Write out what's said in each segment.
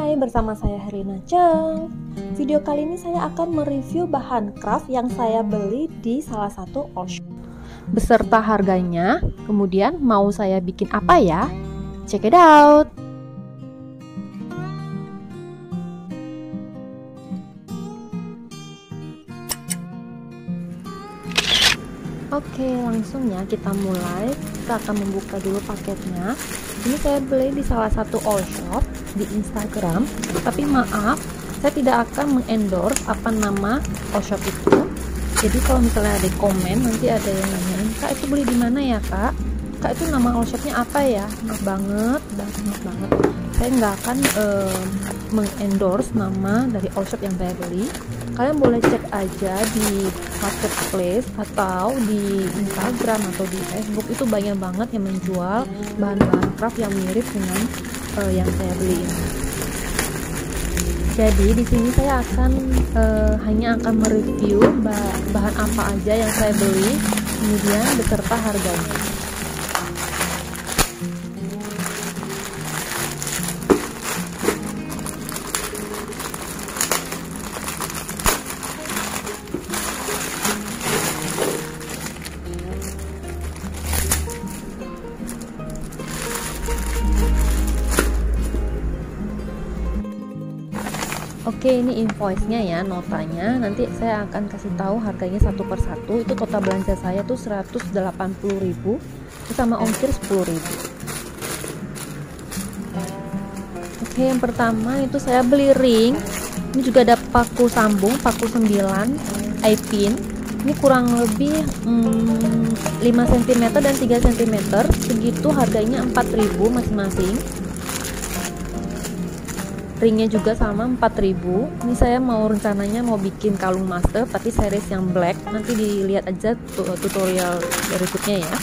Hai, bersama saya Herlina Cheng. Video kali ini saya akan mereview bahan craft yang saya beli di salah satu all shop beserta harganya. Kemudian mau saya bikin apa ya? Check it out. Oke, langsung ya kita mulai. Kita akan membuka dulu paketnya. Ini saya beli di salah satu all shop di Instagram, tapi maaf, saya tidak akan mengendorse apa nama all shop itu. Jadi kalau misalnya ada komen, nanti ada yang nanyain, "Kak, itu beli di mana ya, Kak? Kak, itu nama all shopnya apa ya?" Maaf banget, saya nggak akan mengendorse nama dari all shop yang saya beli. Kalian boleh cek aja di marketplace atau di Instagram atau di Facebook, itu banyak banget yang menjual bahan-bahan craft yang mirip dengan yang saya beli ini. Jadi di sini saya akan hanya akan mereview bahan apa aja yang saya beli, kemudian beserta harganya. Oke, ini invoice-nya ya, notanya. Nanti saya akan kasih tahu harganya satu persatu. Itu total belanja saya tuh 180.000 sama ongkir 10.000. Oke, yang pertama itu saya beli ring. Ini juga ada paku sambung, paku 9 eye pin. Ini kurang lebih 5 cm dan 3 cm. Segitu harganya 4.000 masing-masing. Ringnya juga sama 4.000. Ini saya rencananya mau bikin kalung master tapi series yang black, nanti dilihat aja tutorial berikutnya ya.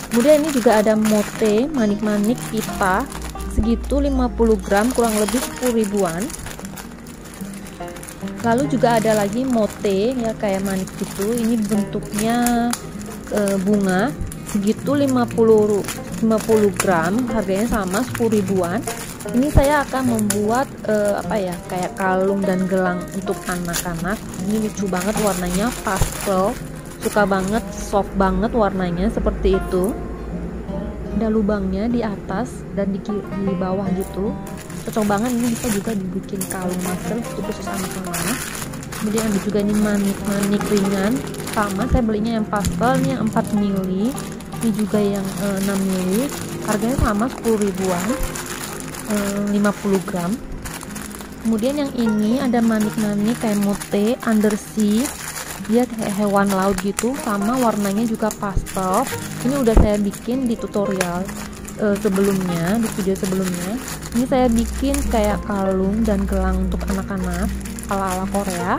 Kemudian ini juga ada mote manik-manik pipa segitu 50 gram, kurang lebih 10 ribuan. Lalu juga ada lagi mote ya, kayak manik gitu. Ini bentuknya bunga segitu 50 gram, harganya sama 10 ribuan. Ini saya akan membuat kayak kalung dan gelang untuk anak-anak. Ini lucu banget warnanya, pastel, suka banget, soft banget warnanya seperti itu. Ada lubangnya di atas dan di bawah gitu, cocok banget. Ini bisa juga dibikin kalung master untuk khusus anak-anak. Kemudian ada juga ini manik-manik ringan, sama saya belinya yang pastel, ini yang 4 mili, ini juga yang 6 mili, harganya sama 10 ribuan. 50 gram. Kemudian yang ini ada manik-manik kayak mote undersea, dia kayak hewan laut gitu, sama warnanya juga pastel. Ini udah saya bikin di tutorial sebelumnya, di video sebelumnya. Ini saya bikin kayak kalung dan gelang untuk anak-anak ala-ala Korea.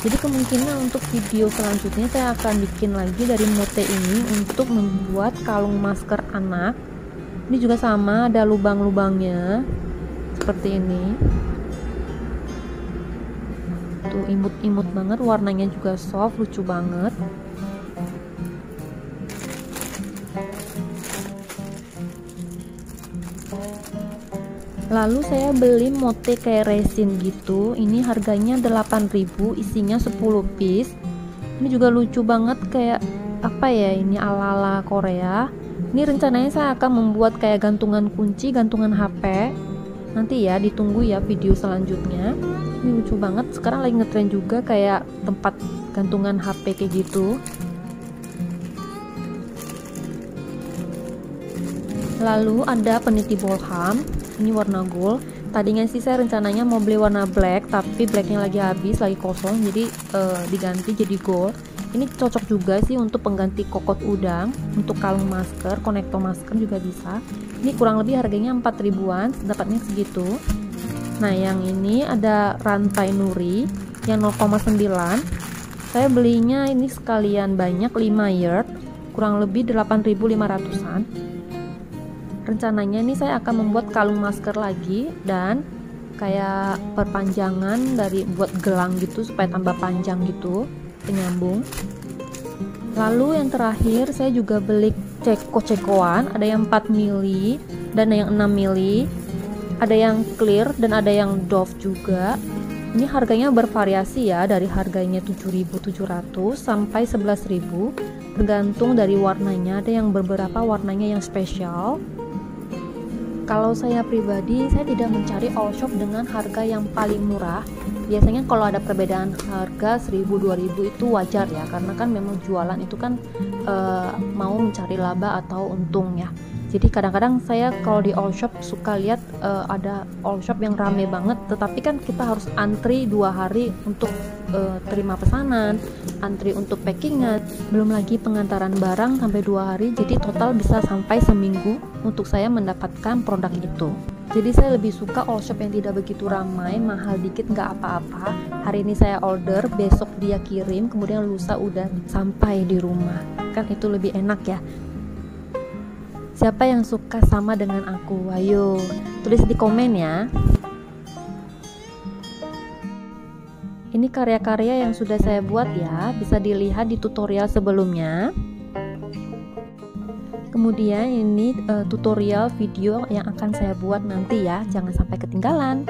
Jadi kemungkinan untuk video selanjutnya saya akan bikin lagi dari mote ini untuk membuat kalung masker anak. Ini juga sama, ada lubang-lubangnya seperti ini. Tuh imut-imut banget, warnanya juga soft, lucu banget. Lalu saya beli mote kayak resin gitu. Ini harganya 8.000, isinya 10 piece. Ini juga lucu banget, kayak apa ya, ini ala-ala Korea. Ini rencananya saya akan membuat kayak gantungan kunci, gantungan HP. Nanti ya, ditunggu ya video selanjutnya. Ini lucu banget, sekarang lagi ngetrend juga kayak tempat gantungan HP kayak gitu. Lalu ada peniti bolham, ini warna gold. Tadinya sih saya rencananya mau beli warna black, tapi blacknya lagi habis, lagi kosong, jadi diganti jadi gold. Ini cocok juga sih untuk pengganti kokot udang, untuk kalung masker, konektor masker juga bisa. Ini kurang lebih harganya 4 ribuan, dapatnya segitu. Nah, yang ini ada rantai nuri yang 0,9. Saya belinya ini sekalian banyak 5 yard, kurang lebih 8.500-an. Rencananya ini saya akan membuat kalung masker lagi dan kayak perpanjangan dari buat gelang gitu supaya tambah panjang gitu, penyambung. Lalu yang terakhir saya juga beli cekoan, ada yang 4 mili dan yang 6 mili. Ada yang clear dan ada yang doff juga. Ini harganya bervariasi ya, dari harganya 7.700 sampai 11.000, tergantung dari warnanya. Ada yang beberapa warnanya yang spesial. Kalau saya pribadi, saya tidak mencari all shop dengan harga yang paling murah. Biasanya kalau ada perbedaan harga 1.000-2.000 itu wajar ya, karena kan memang jualan itu kan mau mencari laba atau untung ya. Jadi kadang-kadang saya kalau di all shop suka lihat ada all shop yang rame banget, tetapi kan kita harus antri 2 hari untuk terima pesanan, antri untuk packingan, belum lagi pengantaran barang sampai 2 hari, jadi total bisa sampai seminggu untuk saya mendapatkan produk itu. Jadi saya lebih suka all shop yang tidak begitu ramai, mahal dikit nggak apa-apa. Hari ini saya order, besok dia kirim, kemudian lusa udah sampai di rumah. Kan itu lebih enak ya. Siapa yang suka sama dengan aku? Ayo, tulis di komen ya. Ini karya-karya yang sudah saya buat ya, bisa dilihat di tutorial sebelumnya. Kemudian ini tutorial video yang akan saya buat nanti ya, jangan sampai ketinggalan.